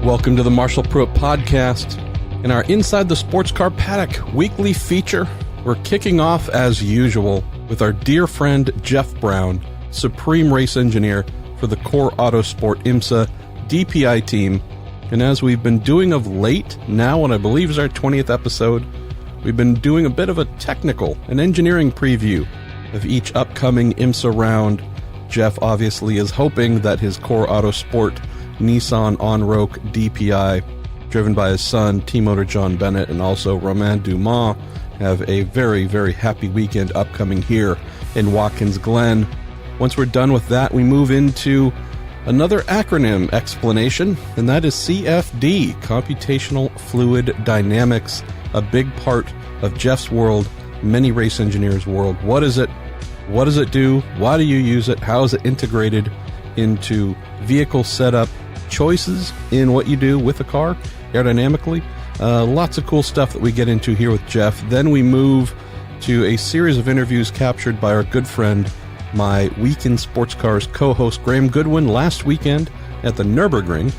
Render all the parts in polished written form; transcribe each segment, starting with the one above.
Welcome to the Marshall Pruitt Podcast. In our Inside the Sports Car Paddock weekly feature, we're kicking off as usual with our dear friend Jeff Braun, Supreme Race Engineer for the Core Autosport IMSA DPI team. And as we've been doing of late, now what I believe is our 20th episode, we've been doing a bit of a technical and engineering preview of each upcoming IMSA round. Jeff obviously is hoping that his Core Autosport Nissan On-Roque DPI, driven by his son, team owner John Bennett, and also Romain Dumas, have a very, very happy weekend upcoming here in Watkins Glen. Once we're done with that, we move into another acronym explanation, and that is CFD, Computational Fluid Dynamics, a big part of Jeff's world, many race engineers' world. What is it? What does it do? Why do you use it? How is it integrated into vehicle setup choices in what you do with a car aerodynamically? Lots of cool stuff that we get into here with Jeff. Then we move to a series of interviews captured by our good friend, my Week in Sports Cars co-host Graham Goodwin last weekend at the Nurburgring,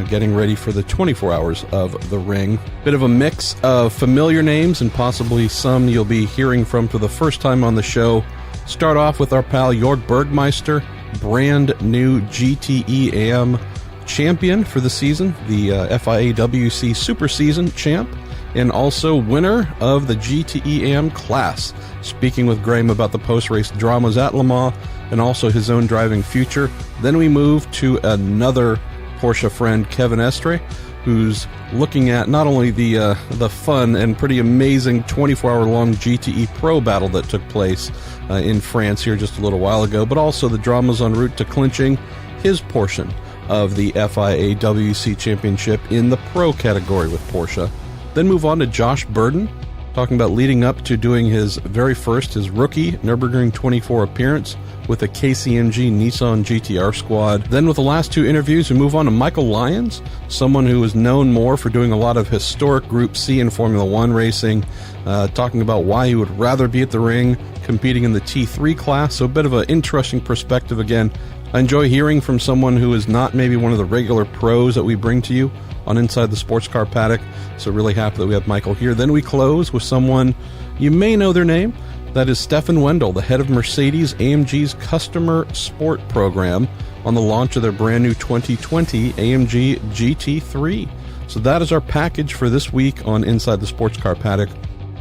getting ready for the 24 hours of the ring. Bit of a mix of familiar names and possibly some you'll be hearing from for the first time on the show. Start off with our pal Jorg Bergmeister, brand new GTE-Am champion for the season, the FIA WEC Super Season champ, and also winner of the GTE-Am class. Speaking with Graham about the post-race dramas at Le Mans and also his own driving future. Then we move to another Porsche friend, Kevin Estre, who's looking at not only the fun and pretty amazing 24-hour-long GTE-Pro battle that took place in France here just a little while ago, but also the dramas en route to clinching his portion of the FIA WEC Championship in the Pro category with Porsche. Then move on to Josh Burdon, talking about leading up to doing his rookie Nurburgring 24 appearance with the KCMG Nissan GTR squad. Then with the last two interviews, we move on to Michael Lyons, someone who is known more for doing a lot of historic Group C in Formula One racing, talking about why he would rather be at the ring competing in the T3 class. So a bit of an interesting perspective again. I enjoy hearing from someone who is not maybe one of the regular pros that we bring to you on Inside the Sports Car Paddock. So really happy that we have Michael here. Then we close with someone, you may know their name, that is Stefan Wendell, the head of Mercedes-AMG's Customer Sport program on the launch of their brand new 2020 AMG GT3. So that is our package for this week on Inside the Sports Car Paddock,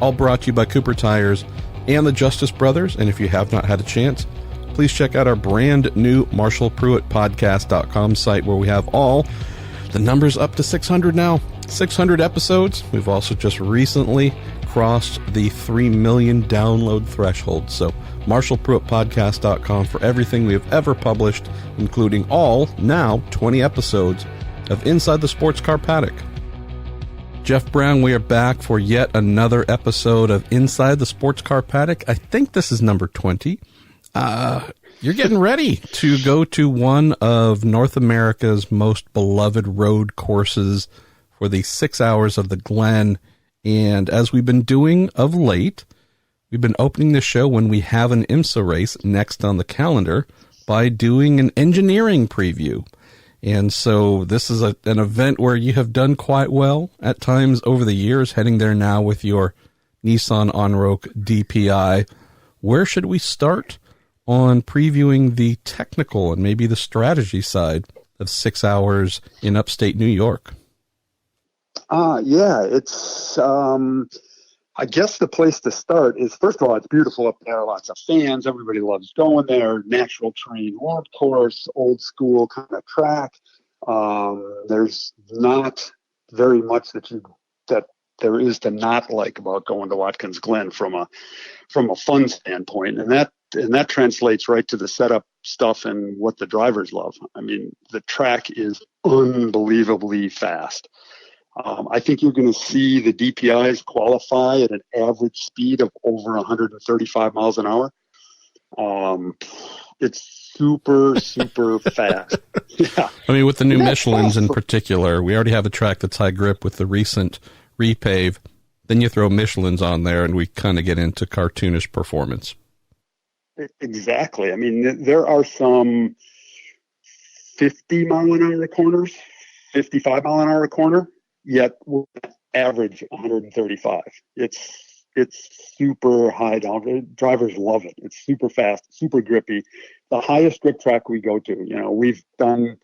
all brought to you by Cooper Tires and the Justice Brothers. And if you have not had a chance, please check out our brand new MarshallPruittPodcast.com site, where we have all the numbers up to 600 now. 600 episodes. We've also just recently crossed the 3 million download threshold. So MarshallPruittPodcast.com for everything we have ever published, including all now 20 episodes of Inside the Sports Car Paddock. Jeff Braun, we are back for yet another episode of Inside the Sports Car Paddock. I think this is number 20. You're getting ready to go to one of North America's most beloved road courses for the 6 Hours of the Glen. And as we've been doing of late, we've been opening the show when we have an IMSA race next on the calendar by doing an engineering preview. And so this is an event where you have done quite well at times over the years, heading there now with your Nissan On-Roque DPI. Where should we start on previewing the technical and maybe the strategy side of 6 hours in upstate New York? It's, I guess the place to start is, first of all, it's beautiful up there. Lots of fans. Everybody loves going there. Natural terrain road course, old school kind of track. There's not very much that there is to not like about going to Watkins Glen from a fun standpoint. And that translates right to the setup stuff and what the drivers love. I mean, the track is unbelievably fast. I think you're going to see the DPIs qualify at an average speed of over 135 miles an hour. It's super, super fast. Yeah. I mean, with the new Michelins in particular, we already have a track that's high grip with the recent repave. Then you throw Michelins on there, and we kind of get into cartoonish performance. Exactly. I mean, there are some 50-mile-an-hour corners, 55 mile an hour corner, yet we're average 135. It's super high down. Drivers love it. It's super fast, super grippy. The highest grip track we go to, we've done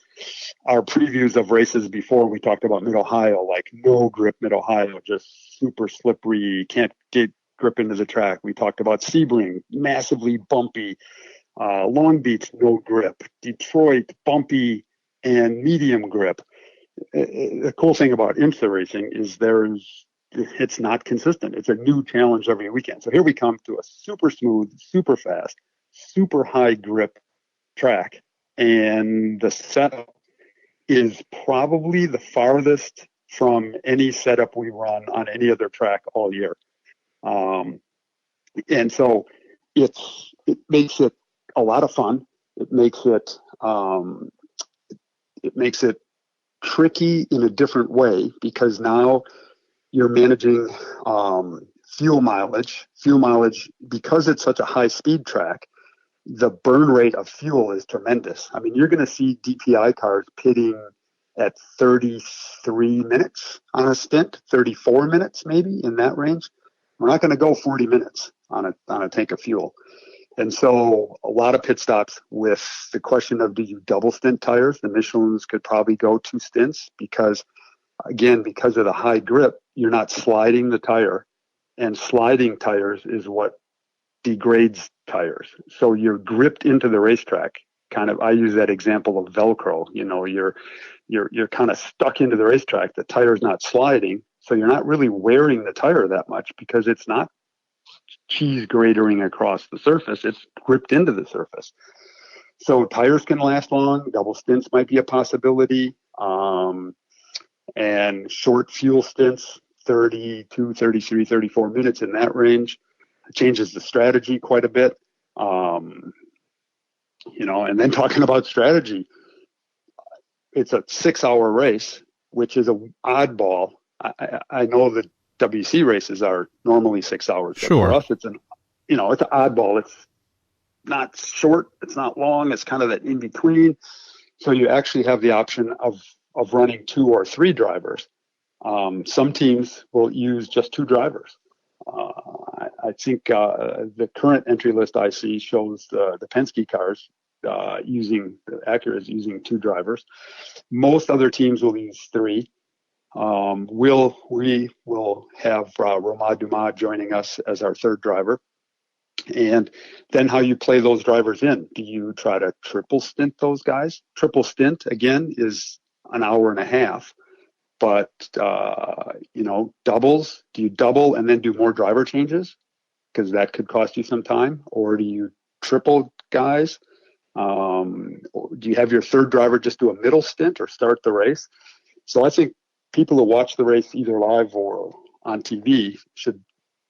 our previews of races before. We talked about Mid-Ohio, like no grip Mid-Ohio, just super slippery, can't get grip into the track. We talked about Sebring, massively bumpy. Long Beach, no grip. Detroit, bumpy and medium grip. The cool thing about IMSA racing is it's not consistent. It's a new challenge every weekend. So here we come to a super smooth, super fast, super high grip track. And the setup is probably the farthest from any setup we run on any other track all year. And so it makes it a lot of fun. It makes it tricky in a different way, because now you're managing fuel mileage. Fuel mileage, because it's such a high speed track, the burn rate of fuel is tremendous. I mean, you're going to see DPI cars pitting at 33 minutes on a stint, 34 minutes maybe, in that range. We're not going to go 40 minutes on a tank of fuel. And so a lot of pit stops with the question of, do you double stint tires? The Michelins could probably go 2 stints because, again, because of the high grip, you're not sliding the tire, and sliding tires is what degrades tires. So you're gripped into the racetrack. Kind of, I use that example of Velcro. You're kind of stuck into the racetrack. The tire's not sliding, so you're not really wearing the tire that much because it's not cheese gratering across the surface. It's gripped into the surface. So tires can last long. Double stints might be a possibility. And short fuel stints, 32, 33, 34 minutes, in that range. It changes the strategy quite a bit. And then talking about strategy, it's a 6-hour race, which is an oddball. I know that WC races are normally 6 hours. Sure. For us, it's an oddball. It's not short. It's not long. It's kind of that in between. So you actually have the option of running 2 or 3 drivers. Some teams will use just 2 drivers. I think the current entry list I see shows the Penske cars using 2 drivers. Most other teams will use 3. We will have Romain Dumas joining us as our 3rd driver. And then how you play those drivers in. Do you try to triple stint those guys? Triple stint, again, is an hour and a half. But, doubles, do you double and then do more driver changes? Because that could cost you some time. Or do you triple guys? Do you have your 3rd driver just do a middle stint or start the race? So I think people who watch the race either live or on TV should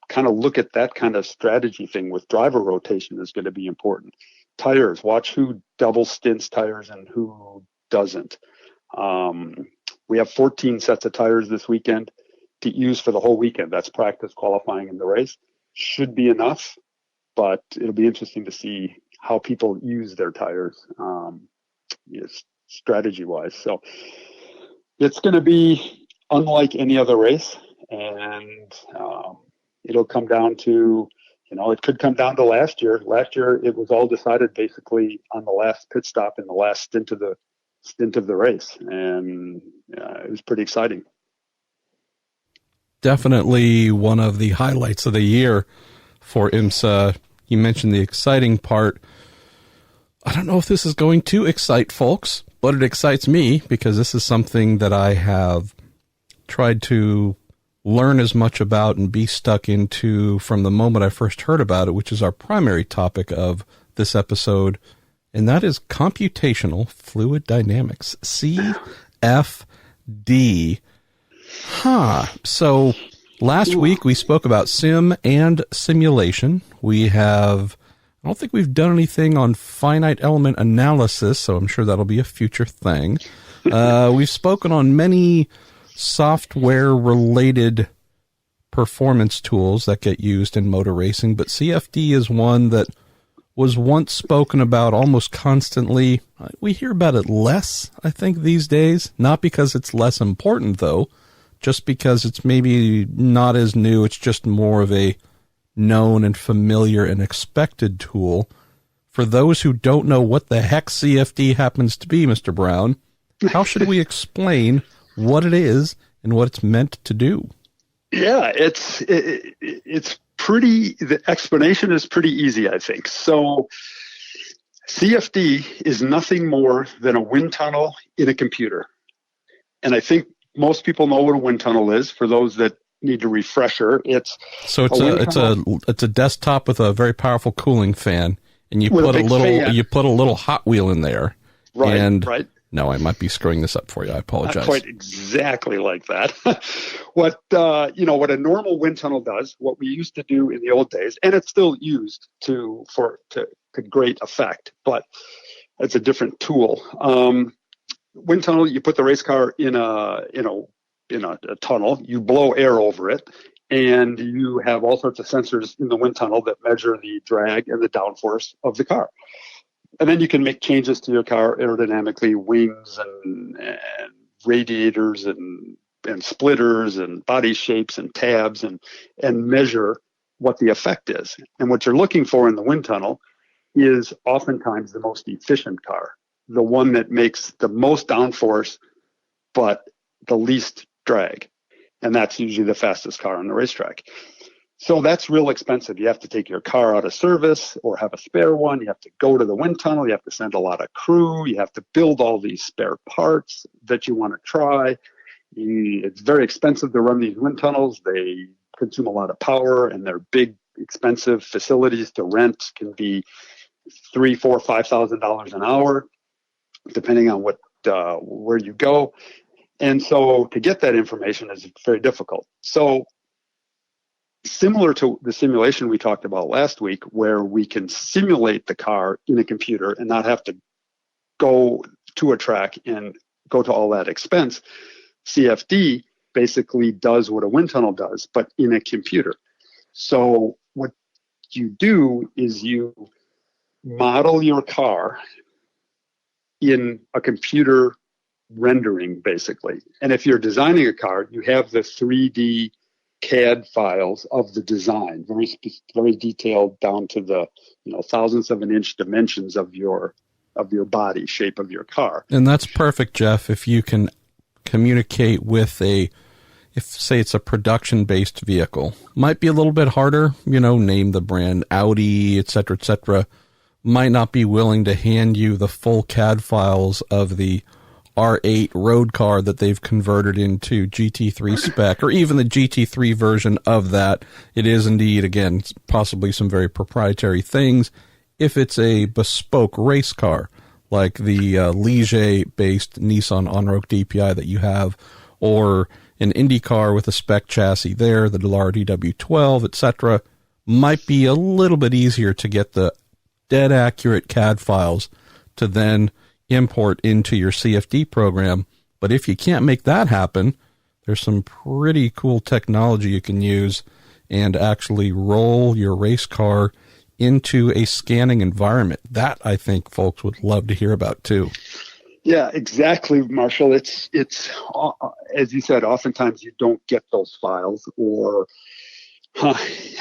kind of look at that kind of strategy thing with driver rotation is going to be important. Tires, watch who double stints tires and who doesn't. We have 14 sets of tires this weekend to use for the whole weekend. That's practice, qualifying, and the race. Should be enough, but it'll be interesting to see how people use their tires strategy-wise. So it's going to be unlike any other race, and it'll come down to, it could come down to last year. Last year, it was all decided basically on the last pit stop in the last stint of the race, and it was pretty exciting. Definitely one of the highlights of the year for IMSA. You mentioned the exciting part. I don't know if this is going to excite folks, but it excites me because this is something that I have tried to learn as much about and be stuck into from the moment I first heard about it, which is our primary topic of this episode, and that is computational fluid dynamics, CFD. So last week we spoke about sim and simulation. I don't think we've done anything on finite element analysis, so I'm sure that'll be a future thing. We've spoken on many software-related performance tools that get used in motor racing, but CFD is one that was once spoken about almost constantly. We hear about it less, I think, these days. Not because it's less important, though, just because it's maybe not as new. It's just more of a known and familiar and expected tool. For those who don't know what the heck CFD happens to be, Mr. Braun, how should we explain what it is and what it's meant to do? Yeah, it's pretty, the explanation is pretty easy, I think. So CFD is nothing more than a wind tunnel in a computer. And I think most people know what a wind tunnel is. For those that need a refresher, it's a desktop with a very powerful cooling fan, and you put a little Hot Wheel in there. Right. No, I might be screwing this up for you. I apologize. Not quite exactly like that. What a normal wind tunnel does, what we used to do in the old days, and it's still used to great effect, but it's a different tool. Wind tunnel, you put the race car in a tunnel, you blow air over it, and you have all sorts of sensors in the wind tunnel that measure the drag and the downforce of the car. And then you can make changes to your car aerodynamically, wings and radiators and splitters and body shapes and tabs and measure what the effect is. And what you're looking for in the wind tunnel is oftentimes the most efficient car, the one that makes the most downforce but the least drag. And that's usually the fastest car on the racetrack. So that's real expensive. You have to take your car out of service or have a spare one. You have to go to the wind tunnel. You have to send a lot of crew. You have to build all these spare parts that you want to try. It's very expensive to run these wind tunnels. They consume a lot of power, and they're big, expensive facilities to rent. Can be $3,000, $4,000, $5,000 an hour, depending on where you go. And so to get that information is very difficult. So similar to the simulation we talked about last week, where we can simulate the car in a computer and not have to go to a track and go to all that expense, CFD basically does what a wind tunnel does, but in a computer. So what you do is you model your car in a computer rendering, basically. And if you're designing a car, you have the 3D CAD files of the design, very detailed down to the thousandths of an inch dimensions of your body shape of your car. And that's perfect, Jeff, if you can communicate with say it's a production-based vehicle. Might be a little bit harder, name the brand, Audi, et cetera, might not be willing to hand you the full CAD files of the R8 road car that they've converted into GT3 spec, or even the GT3 version of that. It is indeed, again, possibly some very proprietary things. If it's a bespoke race car, like the Ligier-based Nissan Onroc DPI that you have, or an Indy car with a spec chassis there, the Dallara DW12, etc., might be a little bit easier to get the dead accurate CAD files to then import into your CFD program. But if you can't make that happen, there's some pretty cool technology you can use and actually roll your race car into a scanning environment. That, I think, folks would love to hear about too. Yeah, exactly, Marshall. It's as you said, oftentimes you don't get those files, or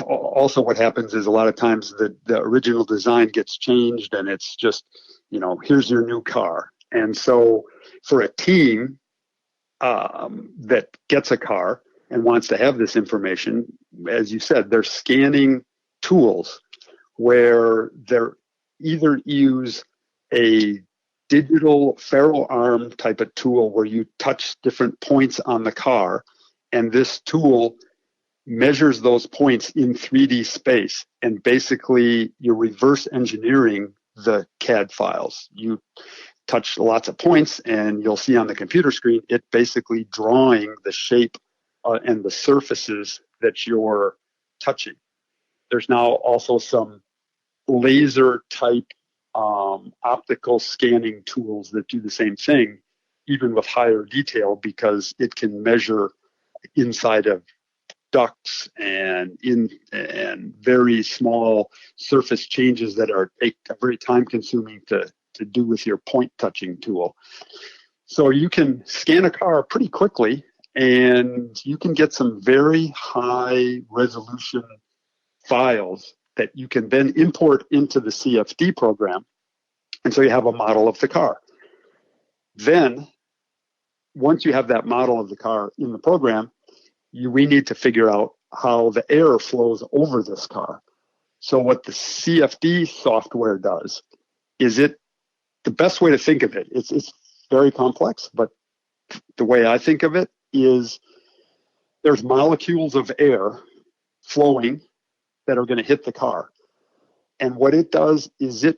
also what happens is a lot of times the original design gets changed, and it's just, here's your new car. And so for a team that gets a car and wants to have this information, as you said, they're scanning tools where they're either use a digital ferro arm type of tool where you touch different points on the car, and this tool measures those points in 3D space, and basically you're reverse engineering the CAD files. You touch lots of points, and you'll see on the computer screen it basically drawing the shape and the surfaces that you're touching. There's now also some laser type optical scanning tools that do the same thing, even with higher detail, because it can measure inside of ducts and very small surface changes that are very time consuming to do with your point touching tool. So you can scan a car pretty quickly, and you can get some very high resolution files that you can then import into the CFD program. And so you have a model of the car. Then, once you have that model of the car in the program, we need to figure out how the air flows over this car. So what the CFD software does is the best way to think of it, it's very complex, but the way I think of it is there's molecules of air flowing that are going to hit the car. And what it does is it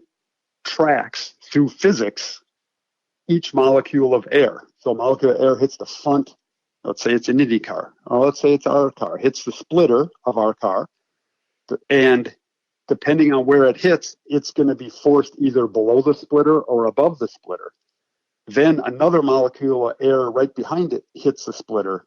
tracks through physics each molecule of air. So a molecule of air hits the front, let's say it's an Indy car, or let's say it's our car, hits the splitter of our car, and depending on where it hits, it's going to be forced either below the splitter or above the splitter. Then another molecule of air right behind it hits the splitter,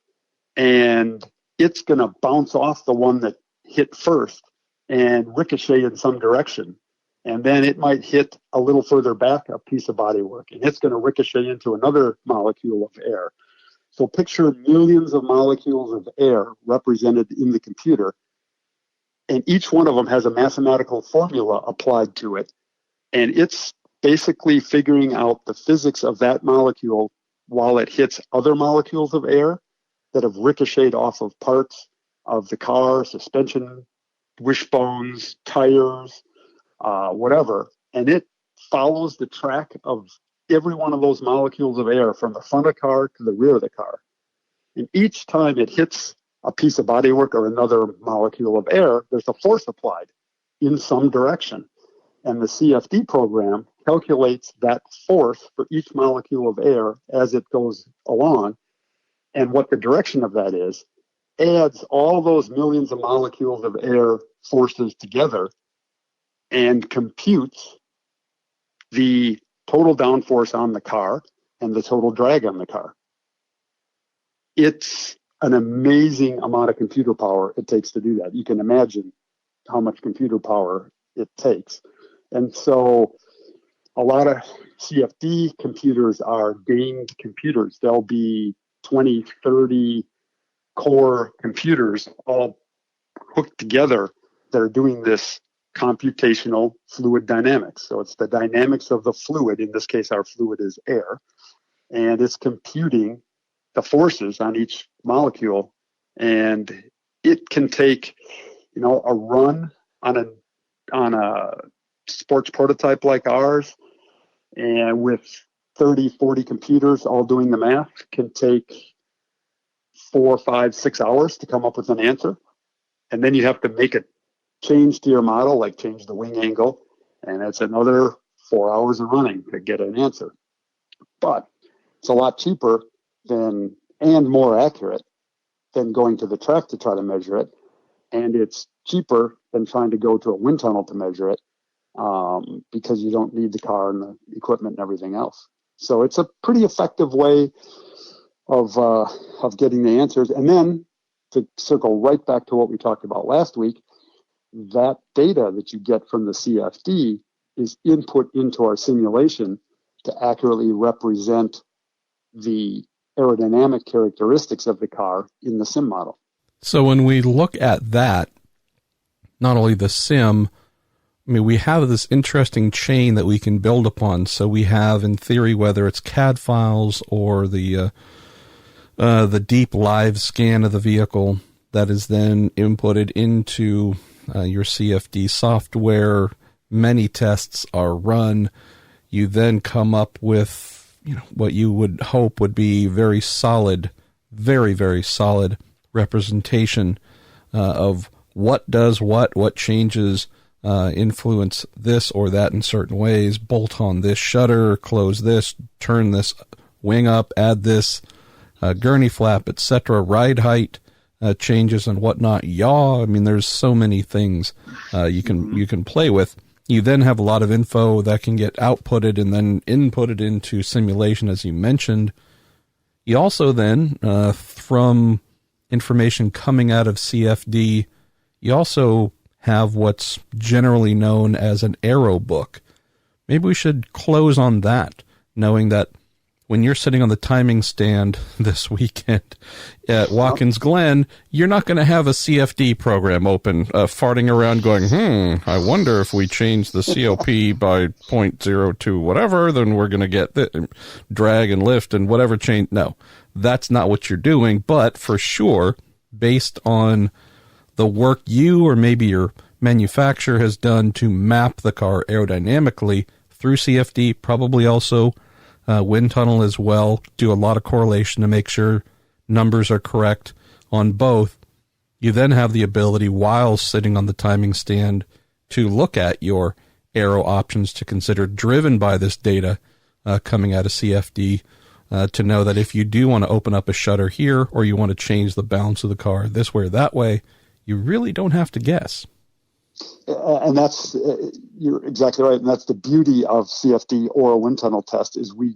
and it's going to bounce off the one that hit first and ricochet in some direction. And then it might hit a little further back a piece of bodywork, and it's going to ricochet into another molecule of air. So picture millions of molecules of air represented in the computer, and each one of them has a mathematical formula applied to it. And it's basically figuring out the physics of that molecule while it hits other molecules of air that have ricocheted off of parts of the car, suspension, wishbones, tires, whatever. And it follows the track of every one of those molecules of air from the front of the car to the rear of the car. And each time it hits a piece of bodywork or another molecule of air, there's a force applied in some direction. And the CFD program calculates that force for each molecule of air as it goes along, and what the direction of that is, adds all those millions of molecules of air forces together and computes the total downforce on the car and the total drag on the car. It's an amazing amount of computer power it takes to do that. You can imagine how much computer power it takes. And so a lot of CFD computers are gamed computers. They'll be 20, 30 core computers all hooked together that are doing this computational fluid dynamics. So it's the dynamics of the fluid. In this case, our fluid is air. And it's computing the forces on each molecule. And it can take, a run on a sports prototype like ours, and with 30, 40 computers all doing the math, can take 4, 5, 6 hours to come up with an answer. And then you have to make a change to your model, like change the wing angle, and it's another 4 hours of running to get an answer. But it's a lot cheaper and more accurate than going to the track to try to measure it. And it's cheaper than trying to go to a wind tunnel to measure it, because you don't need the car and the equipment and everything else. So it's a pretty effective way of getting the answers. And then to circle right back to what we talked about last week, that data that you get from the CFD is input into our simulation to accurately represent the aerodynamic characteristics of the car in the sim model. So when we look at that, not only the sim, we have this interesting chain that we can build upon. So we have, in theory, whether it's CAD files or the deep live scan of the vehicle that is then inputted into your CFD software. Many tests are run. You then come up with what you would hope would be very solid, very, very solid representation of what does what changes influence this or that in certain ways, bolt on this shutter, close this, turn this wing up, add this gurney flap, etc., ride height changes and whatnot, yaw. There's so many things you can play with. You then have a lot of info that can get outputted and then inputted into simulation, as you mentioned. You also then, from information coming out of CFD, you also have what's generally known as an aero book. Maybe we should close on that, knowing that when you're sitting on the timing stand this weekend at Watkins Glen, you're not going to have a CFD program open, farting around going, I wonder if we change the COP by 0.02 whatever, then we're going to get the drag and lift and whatever change. No, that's not what you're doing. But for sure, based on the work you or maybe your manufacturer has done to map the car aerodynamically through CFD, probably also wind tunnel as well, do a lot of correlation to make sure numbers are correct on both. You then have the ability, while sitting on the timing stand, to look at your aero options to consider, driven by this data coming out of CFD, to know that if you do want to open up a shutter here or you want to change the balance of the car this way or that way, you really don't have to guess. And that's, you're exactly right. And that's the beauty of CFD or a wind tunnel test, is we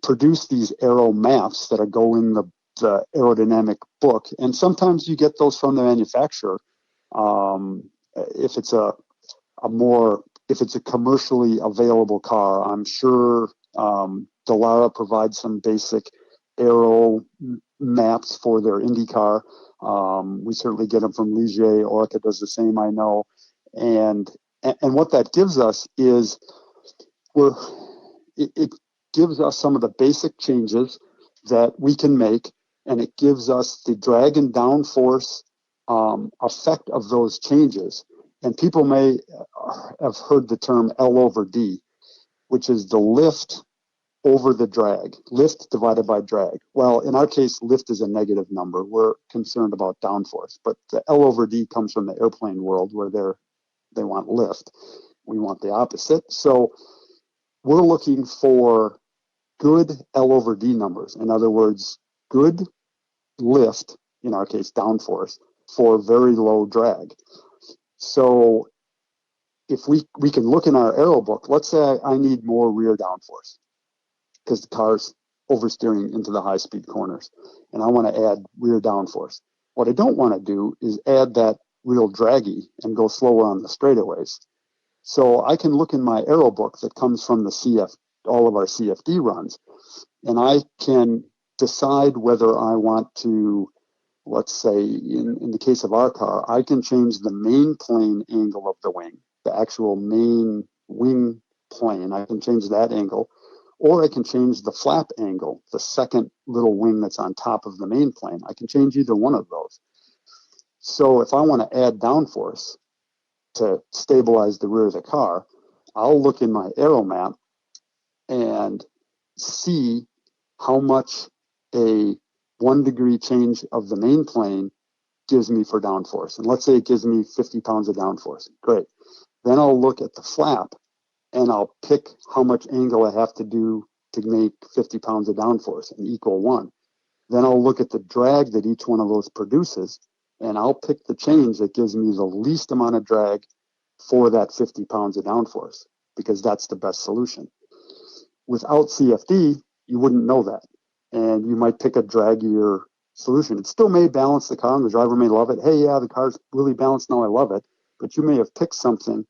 produce these aero maps that go in the aerodynamic book. And sometimes you get those from the manufacturer. If it's a commercially available car, I'm sure Dallara provides some basic aero maps for their Indy car. We certainly get them from Ligier. Orca does the same, I know. And what that gives us is it gives us some of the basic changes that we can make, and it gives us the drag and downforce effect of those changes. And people may have heard the term L over D, which is the lift over the drag, lift divided by drag. Well, in our case, lift is a negative number. We're concerned about downforce, but the L over D comes from the airplane world, where they want lift. We want the opposite. So we're looking for good L over D numbers. In other words, good lift, in our case, downforce, for very low drag. So if we can look in our aero book, let's say I need more rear downforce because the car's oversteering into the high-speed corners, and I want to add rear downforce. What I don't want to do is add that real draggy and go slower on the straightaways. So I can look in my aero book that comes from all of our CFD runs, and I can decide whether I want to, let's say, in the case of our car, I can change the main plane angle of the wing, the actual main wing plane. I can change that angle, or I can change the flap angle, the second little wing that's on top of the main plane. I can change either one of those. So if I want to add downforce to stabilize the rear of the car, I'll look in my aero map and see how much a 1 degree change of the main plane gives me for downforce. And let's say it gives me 50 pounds of downforce. Great. Then I'll look at the flap and I'll pick how much angle I have to do to make 50 pounds of downforce and equal 1. Then I'll look at the drag that each one of those produces, and I'll pick the change that gives me the least amount of drag for that 50 pounds of downforce, because that's the best solution. Without CFD, you wouldn't know that, and you might pick a draggier solution. It still may balance the car, and the driver may love it. Hey, yeah, the car's really balanced now, I love it. But you may have picked something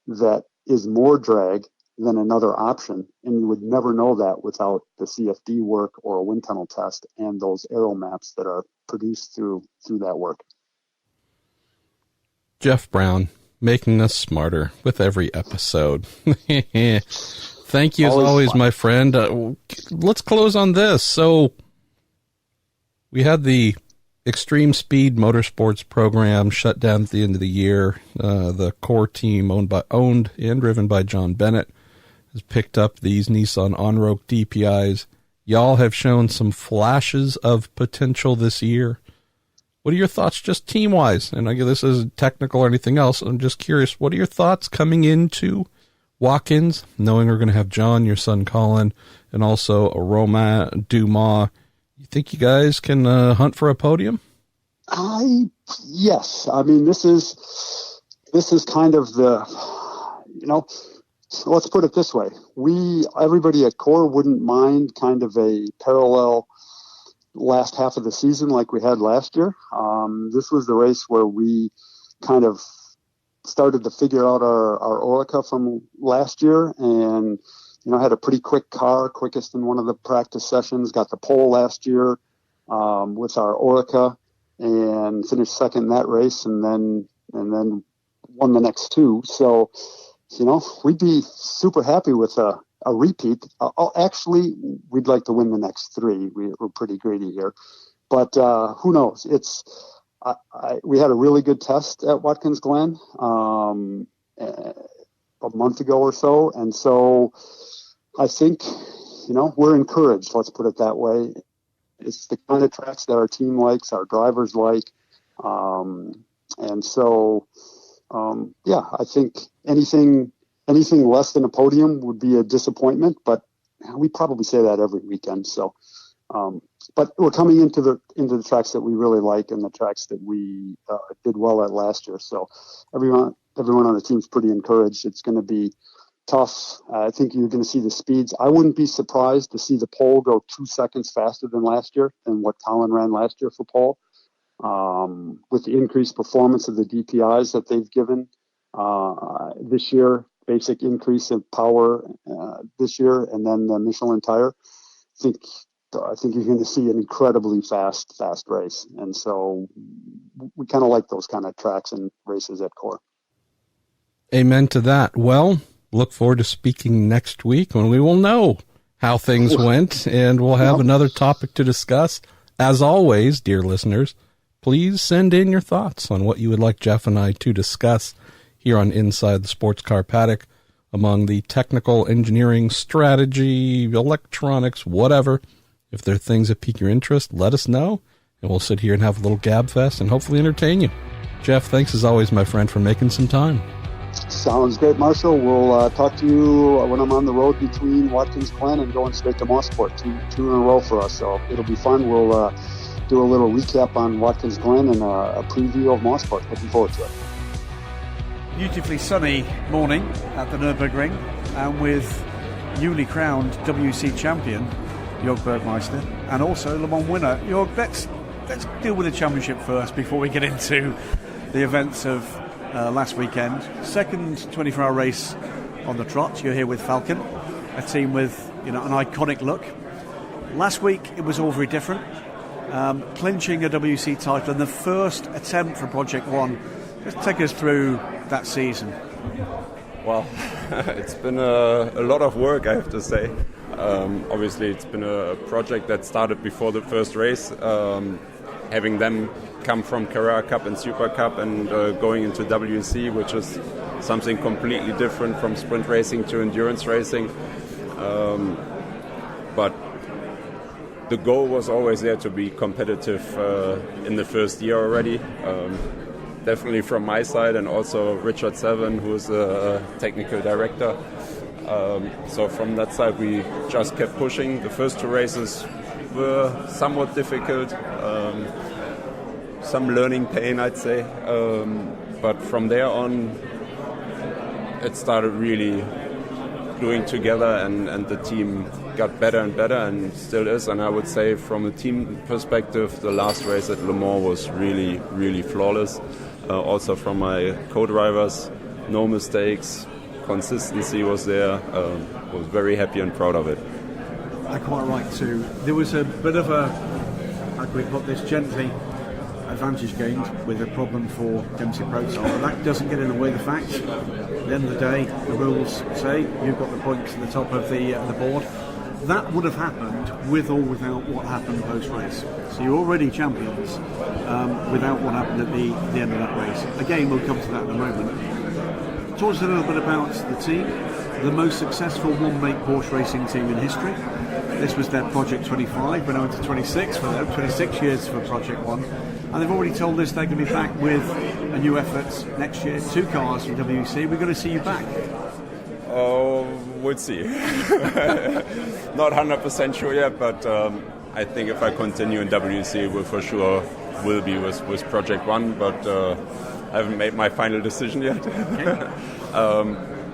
that is more drag than another option, and you would never know that without the CFD work or a wind tunnel test and those aero maps that are produced through that work. Jeff Braun, making us smarter with every episode. Thank you as always, my friend. Let's close on this. So we had the Extreme Speed Motorsports program shut down at the end of the year. The core team owned and driven by John Bennett has picked up these Nissan on-road DPIs. Y'all have shown some flashes of potential this year. What are your thoughts just team-wise? And I guess this isn't technical or anything else. I'm just curious, what are your thoughts coming into Watkins, knowing we're going to have John, your son Colin, and also a Romain Dumas? You think you guys can hunt for a podium? Yes. I mean, this is kind of the, so let's put it this way. Everybody at Core wouldn't mind kind of a parallel last half of the season like we had last year. This was the race where we kind of started to figure out our Orica from last year, and had a pretty quick car, quickest in one of the practice sessions, got the pole last year with our Orica, and finished second in that race, and then won the next two. So, we'd be super happy with a repeat. Actually, we'd like to win the next three. We're pretty greedy here, but who knows? We had a really good test at Watkins Glen a month ago or so, and so I think we're encouraged. Let's put it that way. It's the kind of tracks that our team likes, our drivers like, and so I think anything less than a podium would be a disappointment, but we probably say that every weekend. So, but we're coming into the tracks that we really like and the tracks that we did well at last year. So everyone on the team's pretty encouraged. It's going to be tough. I think you're going to see the speeds. I wouldn't be surprised to see the pole go 2 seconds faster than last year, than what Colin ran last year for pole. With the increased performance of the DPIs that they've given this year, basic increase in power this year, and then the Michelin tire. I think you're going to see an incredibly fast race, and so we kind of like those kind of tracks and races at Core. Amen to that. Well, look forward to speaking next week when we will know how things went, and we'll have another topic to discuss. As always, dear listeners, please send in your thoughts on what you would like Jeff and I to discuss here on Inside the Sports Car Paddock, among the technical, engineering, strategy, electronics, whatever. If there are things that pique your interest, let us know, and we'll sit here and have a little gab fest and hopefully entertain you. Jeff, thanks as always, my friend, for making some time. Sounds great, Marshall. We'll talk to you when I'm on the road between Watkins Glen and going straight to Mosport, two in a row for us. So it'll be fun. We'll do a little recap on Watkins Glen and a preview of Mosport. Looking forward to it. Beautifully sunny morning at the Nurburgring, and with newly crowned WEC champion Jorg Bergmeister and also Le Mans winner. Jorg, let's deal with the championship first before we get into the events of last weekend. Second 24-hour race on the trot. You're here with Falcon, a team with an iconic look. Last week it was all very different. Clinching a WEC title and the first attempt for Project One. Just take us through that season. Well, it's been a lot of work, I have to say. Obviously, it's been a project that started before the first race, having them come from Carrera Cup and Super Cup and going into WEC, which is something completely different from sprint racing to endurance racing. But the goal was always there to be competitive in the first year already. Definitely from my side, and also Richard Seven, who is a technical director. So from that side, we just kept pushing. The first two races were somewhat difficult, some learning pain, I'd say. But from there on, it started really gluing together, and the team got better and better, and still is. And I would say, from a team perspective, the last race at Le Mans was really, really flawless. Also from my co-drivers, no mistakes, consistency was there. Was very happy and proud of it. I'm quite right too. There was a bit of a, how can we put this gently, advantage gained with a problem for Dempsey Proton, but that doesn't get in the way of the facts. At the end of the day, the rules say you've got the points at the top of the board. That would have happened with or without what happened post-race. So you're already champions without what happened at the end of that race. Again, we'll come to that in a moment. Talk us a little bit about the team. The most successful one-make Porsche racing team in history. This was their Project 25, went on to 26 for them, 26 years for Project 1. And they've already told us they're going to be back with a new effort next year. 2 cars from WEC. We're going to see you back. Oh, we'll see. Not 100% sure yet, but I think if I continue in WEC, it will for sure will be with Project One, but I haven't made my final decision yet. Okay.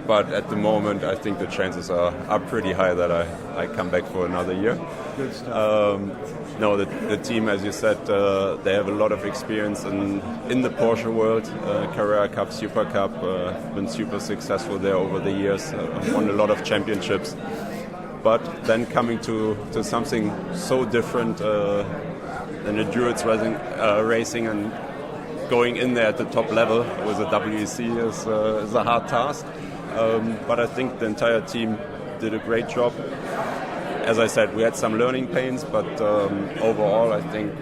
but at the moment I think the chances are pretty high that I come back for another year. Good stuff. No, the team, as you said, they have a lot of experience in the Porsche world, Carrera Cup, Super Cup, been super successful there over the years, won a lot of championships. But then coming to something so different than endurance racing and going in there at the top level with a WEC is a hard task. But I think the entire team did a great job. As I said, we had some learning pains, but overall, I think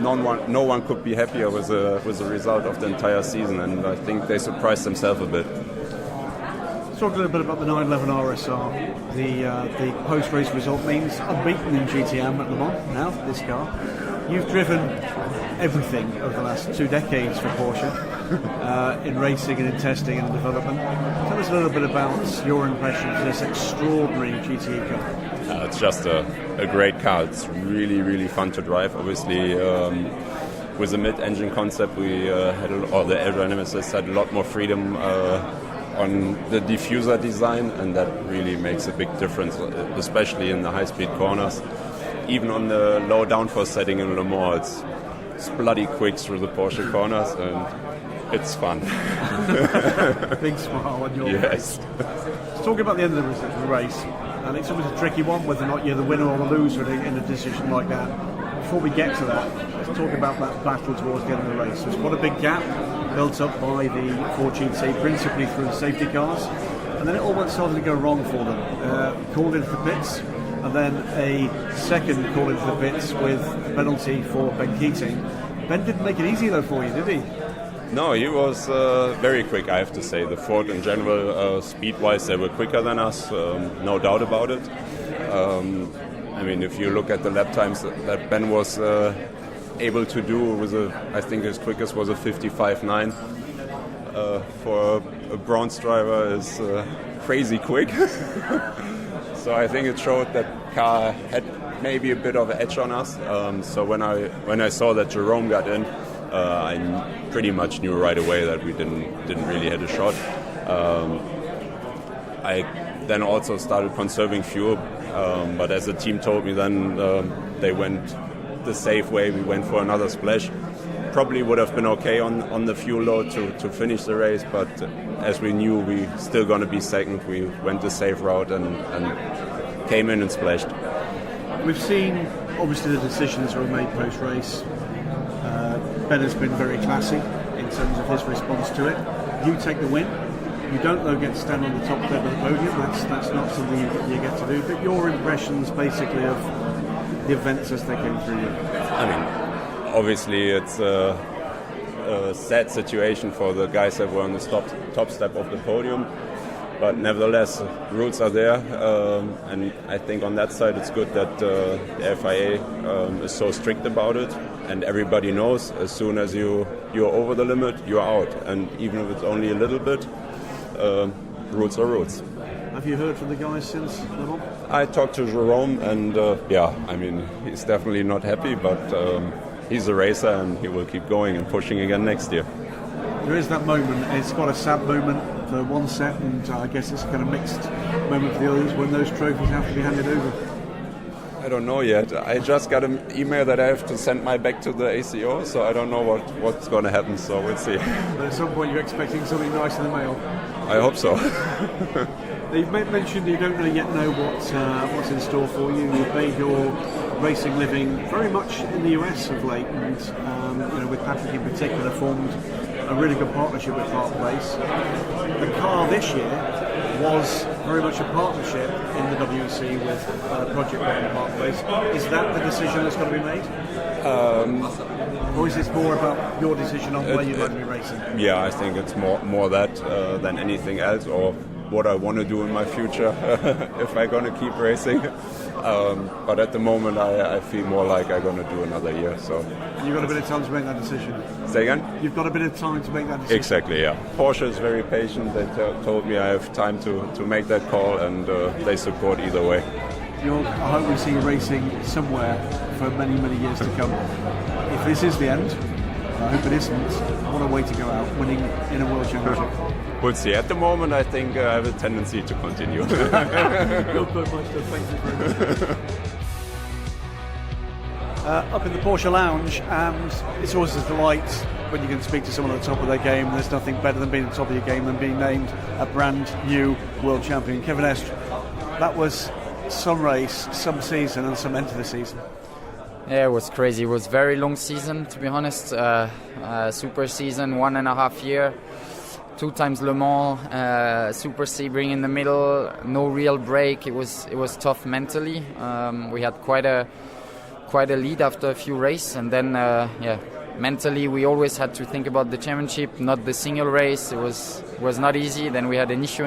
no one could be happier with the result of the entire season, and I think they surprised themselves a bit. Let's talk a little bit about the 911 RSR. The post-race result means unbeaten in GTE-Am at Le Mans now, this car. You've driven everything over the last 2 decades for Porsche, in racing and in testing and development. Tell us a little bit about your impressions of this extraordinary GTE car. It's just a great car. It's really, really fun to drive. Obviously, with the mid-engine concept, we the aerodynamicists had a lot more freedom on the diffuser design, and that really makes a big difference, especially in the high-speed corners. Even on the low downforce setting in Le Mans, it's bloody quick through the Porsche corners, and it's fun. Big smile on your face. Let's talk about the end of the race, and it's always a tricky one whether or not you're the winner or the loser in a decision like that. Before we get to that, let's talk about that battle towards the end of the race. There's quite a big gap built up by the Ford GT, principally through the safety cars, and then it all started to go wrong for them. Called into the pits, and then a second call into the pits with a penalty for Ben Keating. Ben didn't make it easy though for you, did he? No, he was very quick, I have to say. The Ford in general, speed-wise, they were quicker than us, no doubt about it. I mean, if you look at the lap times that Ben was able to do, I think his quickest was a 55.9. For a bronze driver is crazy quick. So I think it showed that car had maybe a bit of an edge on us. So when I saw that Jerome got in, I pretty much knew right away that we didn't really have a shot. I then also started conserving fuel, but as the team told me then, they went the safe way. We went for another splash. Probably would have been okay on the fuel load to finish the race, but as we knew we still going to be second, we went the safe route and came in and splashed. We've seen obviously the decisions were made post-race. Ben has been very classy in terms of his response to it. You take the win. You don't though get to stand on the top step of the podium. That's not something you get to do. But your impressions basically of the events as they came through you. I mean, obviously, it's a sad situation for the guys that were on the top step of the podium, but nevertheless, rules are there, and I think on that side it's good that the FIA is so strict about it, and everybody knows as soon as you're over the limit, you're out, and even if it's only a little bit, rules are rules. Have you heard from the guys since Le Mans? I talked to Jerome, and I mean, he's definitely not happy, but he's a racer and he will keep going and pushing again next year. There is that moment. It's quite a sad moment for one set, and I guess it's a kind of mixed moment for the others when those trophies have to be handed over. I don't know yet. I just got an email that I have to send my bag to the ACO, so I don't know what's going to happen, so we'll see. But at some point you're expecting something nice in the mail? I hope so. You've mentioned you don't really yet know what's in store for you. You've made your racing living very much in the US of late, and with Paddock in particular formed a really good partnership with Park Place. The car this year was very much a partnership in the WEC with Project Burdon Park Place. Is that the decision that's got to be made? Or is this more about your decision on where you'd like to be racing? Yeah, I think it's more that than anything else, or what I want to do in my future if I'm going to keep racing. But at the moment, I feel more like I'm going to do another year. So you've got a bit of time to make that decision. Say again? You've got a bit of time to make that decision. Exactly, yeah. Porsche is very patient. They told me I have time to make that call, and they support either way. I hope we see you racing somewhere for many, many years to come. If this is the end, I hope it isn't. What a way to go out, winning in a World Championship. We'll see. At the moment, I think I have a tendency to continue. Jorg Bergmeister, thank you very much. Up in the Porsche lounge, and it's always a delight when you can speak to someone at the top of their game. There's nothing better than being at the top of your game than being named a brand new world champion. Kevin Estre, that was some race, some season, and some end to the season. Yeah, it was crazy. It was a very long season, to be honest. Super season, 1.5 year, 2 times Le Mans, Super Sebring in the middle, no real break. It was tough mentally. We had quite a lead after a few races, and then mentally we always had to think about the championship, not the single race. It was not easy. Then we had an issue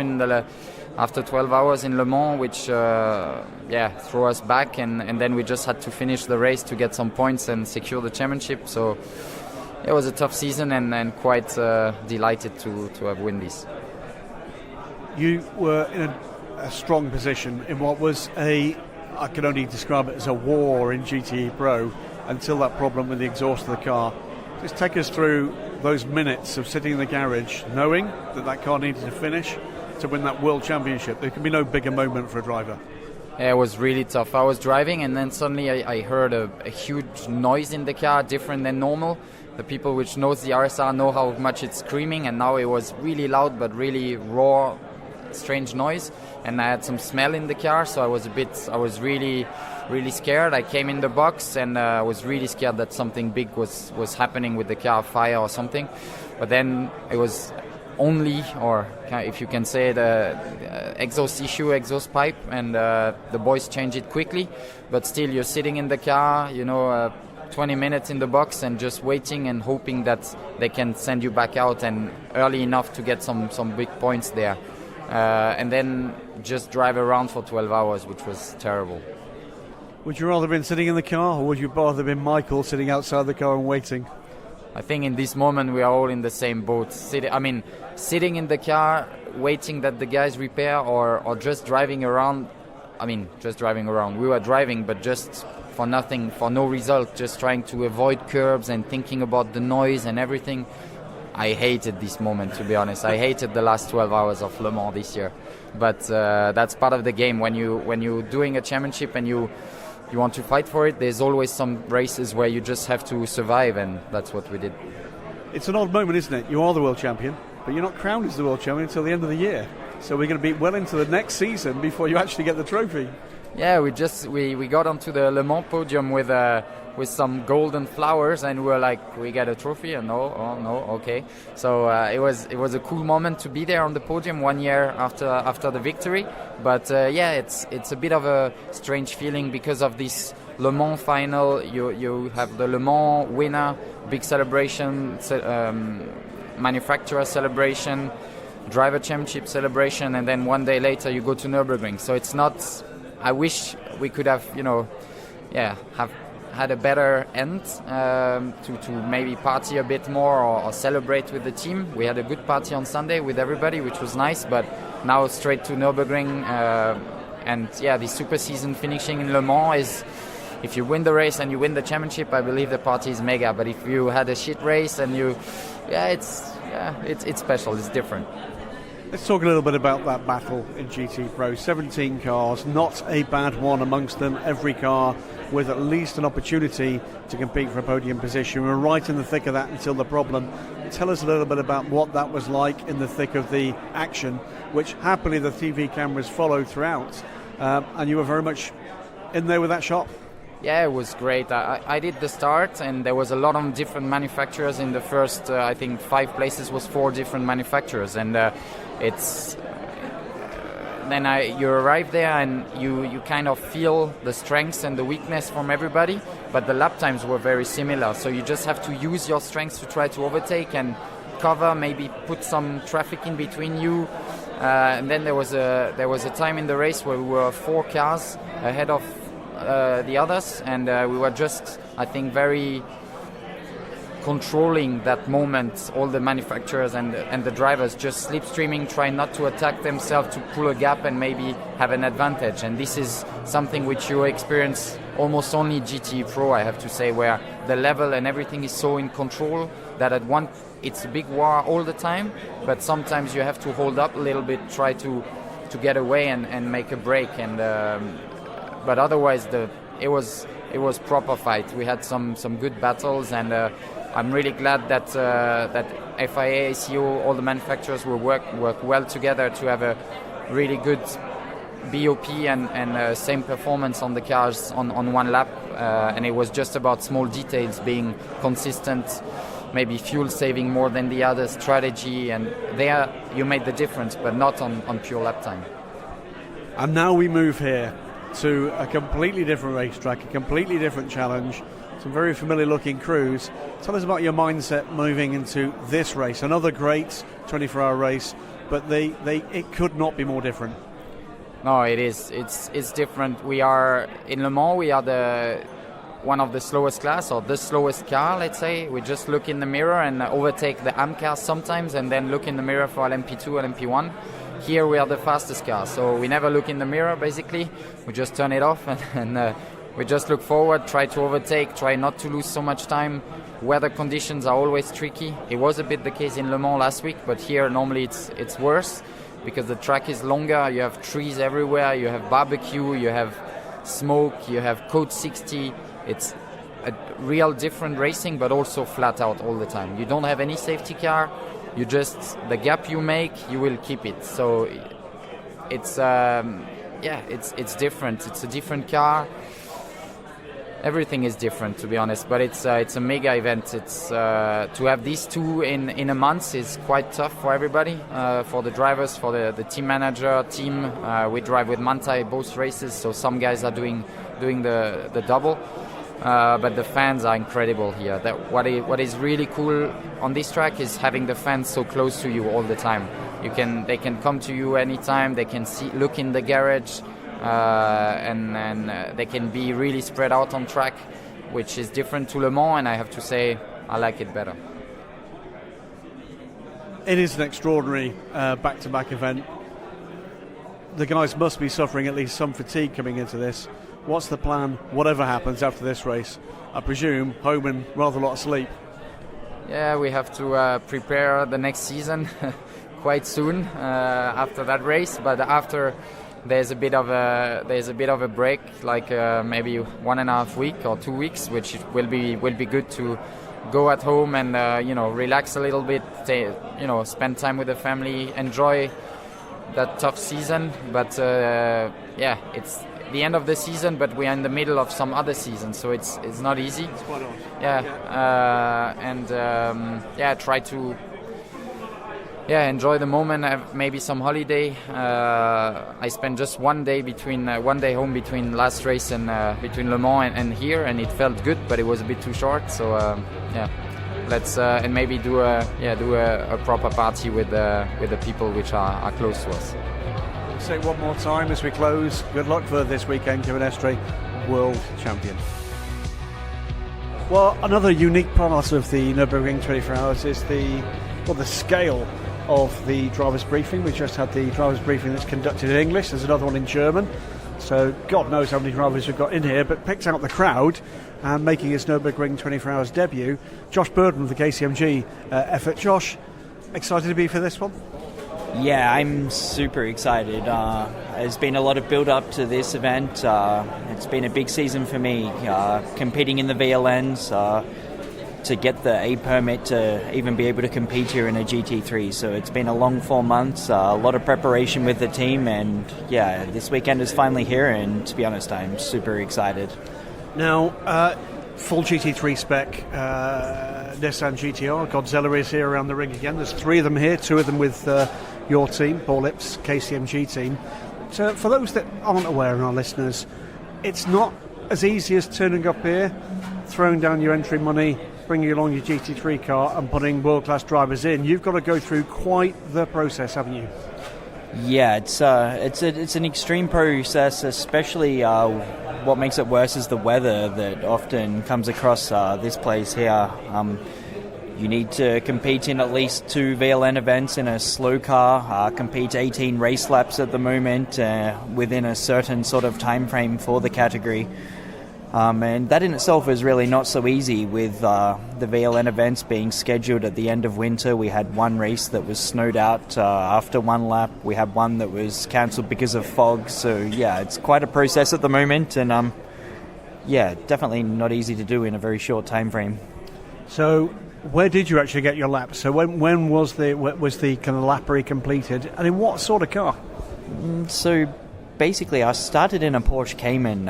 after 12 hours in Le Mans, which threw us back, and then we just had to finish the race to get some points and secure the championship. So it was a tough season, and quite delighted to have won this. You were in a strong position in what was I can only describe it as a war in GTE-Pro until that problem with the exhaust of the car. Just take us through those minutes of sitting in the garage knowing that car needed to finish to win that world championship. There can be no bigger moment for a driver. Yeah, it was really tough. I was driving, and then suddenly I heard a huge noise in the car, different than normal. The people which knows the RSR know how much it's screaming, and now it was really loud but really raw, strange noise. And I had some smell in the car, so I was really scared. I came in the box, and I was really scared that something big was happening with the car, fire or something. But then it was only, or if you can say, the exhaust pipe, and the boys changed it quickly. But still, you're sitting in the car, 20 minutes in the box and just waiting and hoping that they can send you back out and early enough to get some big points there. And then just drive around for 12 hours, which was terrible. Would you rather have been sitting in the car, or would you rather have been Michael sitting outside the car and waiting? I think in this moment we are all in the same boat. Sitting in the car, waiting that the guys repair, or just driving around. We were driving, but just for nothing, for no result, just trying to avoid curbs and thinking about the noise and everything. I hated this moment, to be honest. I hated the last 12 hours of Le Mans this year. But that's part of the game. When you're doing a championship and you want to fight for it, there's always some races where you just have to survive, and that's what we did. It's an odd moment, isn't it? You are the world champion, but you're not crowned as the world champion until the end of the year. So we're going to be well into the next season before you actually get the trophy. Yeah, we got onto the Le Mans podium with some golden flowers, and we were like, we get a trophy, and no, okay. So it was a cool moment to be there on the podium 1 year after the victory. But it's a bit of a strange feeling because of this Le Mans final. You have the Le Mans winner, big celebration, manufacturer celebration, driver championship celebration, and then 1 day later you go to Nurburgring. So it's not. I wish we could have have had a better end to maybe party a bit more or celebrate with the team. We had a good party on Sunday with everybody, which was nice, but now straight to Nürburgring. The super season finishing in Le Mans is, if you win the race and you win the championship, I believe the party is mega. But if you had a shit race and it's special, it's different. Let's talk a little bit about that battle in GT-Pro. 17 cars, not a bad one amongst them. Every car with at least an opportunity to compete for a podium position. We're right in the thick of that until the problem. Tell us a little bit about what that was like in the thick of the action, which happily the TV cameras followed throughout. And you were very much in there with that shot. Yeah, it was great. I did the start, and there was a lot of different manufacturers in the first, I think 5 places was 4 different manufacturers, and you arrive there and you kind of feel the strengths and the weakness from everybody, but the lap times were very similar, so you just have to use your strengths to try to overtake and cover, maybe put some traffic in between you. And then there was a time in the race where we were 4 cars ahead of the others, and we were just, I think, very controlling that moment, all the manufacturers and the drivers just slipstreaming, trying not to attack themselves, to pull a gap and maybe have an advantage. And this is something which you experience almost only GTE-Pro, I have to say, where the level and everything is so in control that at one it's a big war all the time, but sometimes you have to hold up a little bit, try to get away and make a break. And but otherwise, it was proper fight. We had some good battles, and I'm really glad that FIA, ACO, all the manufacturers will work well together to have a really good BOP and same performance on the cars on one lap. And it was just about small details being consistent, maybe fuel saving more than the other, strategy, and there you made the difference, but not on pure lap time. And now we move here to a completely different racetrack, a completely different challenge, some very familiar looking crews. Tell us about your mindset moving into this race, another great 24-hour race, but it could not be more different. No, it is. It's different. We are in Le Mans. We are one of the slowest class, or the slowest car, let's say. We just look in the mirror and overtake the AM cars sometimes, and then look in the mirror for LMP2, LMP1. Here we are the fastest car, so we never look in the mirror. Basically, we just turn it off and we just look forward, try to overtake, try not to lose so much time. Weather conditions are always tricky. It was a bit the case in Le Mans last week, but here normally it's worse because the track is longer. You have trees everywhere, you have barbecue, you have smoke, you have code 60. It's a real different racing, but also flat out all the time. You don't have any safety car. You just, the gap you make, you will keep it. So it's it's different. It's a different car. Everything is different, to be honest. But it's a mega event. It's to have these two in a month is quite tough for everybody, for the drivers, for the team manager, team. We drive with Mantai both races, so some guys are doing the double. But the fans are incredible here. What is really cool on this track is having the fans so close to you all the time. They can come to you anytime. They can look in the garage, and they can be really spread out on track, which is different to Le Mans. And I have to say, I like it better. It is an extraordinary back-to-back event. The guys must be suffering at least some fatigue coming into this. What's the plan, whatever happens after this race? I presume home and rather a lot of sleep. Yeah, we have to prepare the next season quite soon after that race. But after there's a bit of a break, like maybe 1.5 weeks or 2 weeks, which will be good to go at home and relax a little bit, spend time with the family, enjoy that tough season. But it's the end of the season, but we are in the middle of some other season, so it's not easy. It's quite odd. Try to enjoy the moment, have maybe some holiday. I spent just one day home between last race and between Le Mans and here, and it felt good, but it was a bit too short. So let's and maybe do a proper party with the people which are close to us. Say one more time as we close. Good luck for this weekend, Kevin Estre, world champion. Well, another unique part of the Nurburgring 24 Hours is the scale of the driver's briefing. We just had the driver's briefing that's conducted in English. There's another one in German. So God knows how many drivers we've got in here, but picked out the crowd and making his Nurburgring 24 Hours debut, Josh Burdon of the KCMG effort. Josh, excited to be for this one? Yeah, I'm super excited. There's been a lot of build-up to this event. It's been a big season for me, competing in the VLNs, to get the A permit to even be able to compete here in a GT3. So it's been a long 4 months, a lot of preparation with the team, and this weekend is finally here, and to be honest, I'm super excited. Now, full GT3 spec Nissan GTR, Godzilla is here around the ring again. There's 3 of them here, 2 of them with your team, Paul Lips, KCMG team. So for those that aren't aware, and our listeners, it's not as easy as turning up here, throwing down your entry money, bringing along your GT3 car and putting world-class drivers in. You've got to go through quite the process, haven't you? Yeah, it's an extreme process, especially what makes it worse is the weather that often comes across this place here. You need to compete in at least 2 VLN events in a slow car, compete 18 race laps at the moment within a certain sort of time frame for the category. And that in itself is really not so easy with the VLN events being scheduled at the end of winter. We had one race that was snowed out after one lap. We had one that was cancelled because of fog. So, yeah, it's quite a process at the moment. And, definitely not easy to do in a very short time frame. So where did you actually get your lap? So when was the kind of lappery completed? And in what sort of car? So basically, I started in a Porsche Cayman,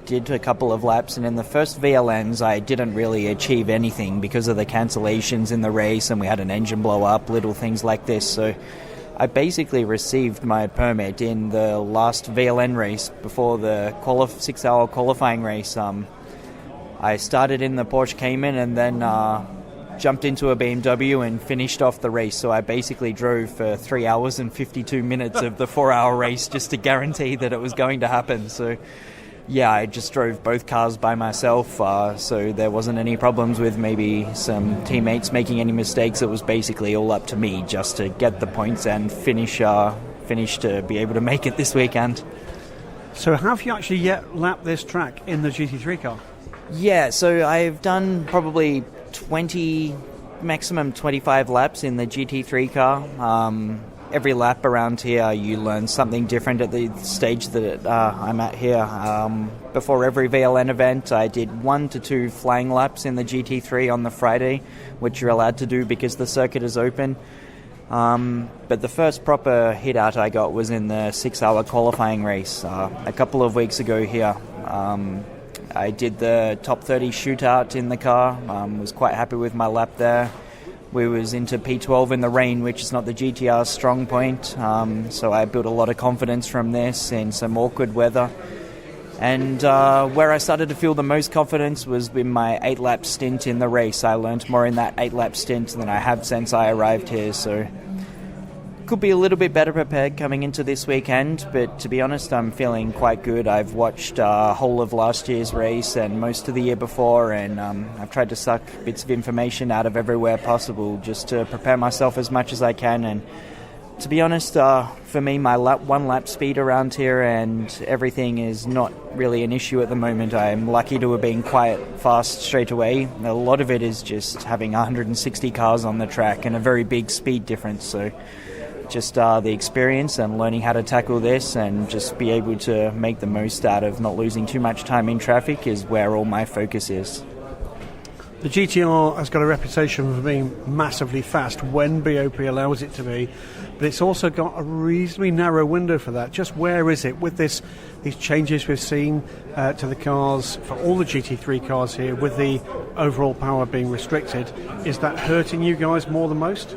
did a couple of laps, and in the first VLNs, I didn't really achieve anything because of the cancellations in the race, and we had an engine blow up, little things like this. So I basically received my permit in the last VLN race before the 6-hour qualifying race. I started in the Porsche Cayman and then jumped into a BMW and finished off the race. So I basically drove for 3 hours and 52 minutes of the 4-hour race just to guarantee that it was going to happen. So yeah, I just drove both cars by myself, so there wasn't any problems with maybe some teammates making any mistakes. It was basically all up to me just to get the points and finish to be able to make it this weekend. So have you actually yet lapped this track in the GT3 car? Yeah, so I've done probably 20, maximum 25 laps in the GT3 car. Every lap around here you learn something different at the stage that I'm at here. Before every VLN event I did 1 to 2 flying laps in the GT3 on the Friday, which you're allowed to do because the circuit is open. But the first proper hit out I got was in the 6-hour qualifying race a couple of weeks ago here. I did the top 30 shootout in the car, was quite happy with my lap there. We was into P12 in the rain, which is not the GTR's strong point, so I built a lot of confidence from this in some awkward weather. And where I started to feel the most confidence was in my 8-lap stint in the race. I learned more in that 8-lap stint than I have since I arrived here, so could be a little bit better prepared coming into this weekend, but to be honest, I'm feeling quite good. I've watched whole of last year's race and most of the year before, and I've tried to suck bits of information out of everywhere possible just to prepare myself as much as I can. And to be honest, for me, my one lap speed around here and everything is not really an issue at the moment. I'm lucky to have been quite fast straight away. A lot of it is just having 160 cars on the track and a very big speed difference, so just the experience and learning how to tackle this and just be able to make the most out of not losing too much time in traffic is where all my focus is. The GTR has got a reputation for being massively fast when BOP allows it to be, but it's also got a reasonably narrow window for that. Just where is it with these changes we've seen to the cars for all the GT3 cars here, with the overall power being restricted? Is that hurting you guys more than most?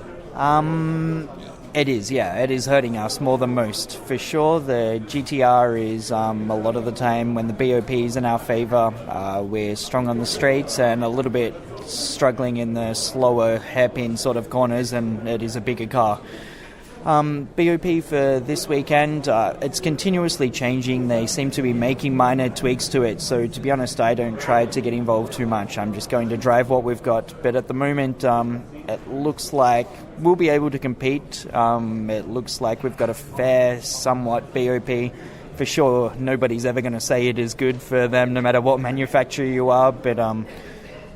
It is, yeah. It is hurting us more than most. For sure, the GTR is a lot of the time when the BOP is in our favour, we're strong on the straights and a little bit struggling in the slower hairpin sort of corners, and it is a bigger car. BOP for this weekend, it's continuously changing. They seem to be making minor tweaks to it, so to be honest, I don't try to get involved too much. I'm just going to drive what we've got, but at the moment it looks like we'll be able to compete. It looks like we've got a fair, somewhat BOP. For sure, nobody's ever going to say it is good for them, no matter what manufacturer you are, but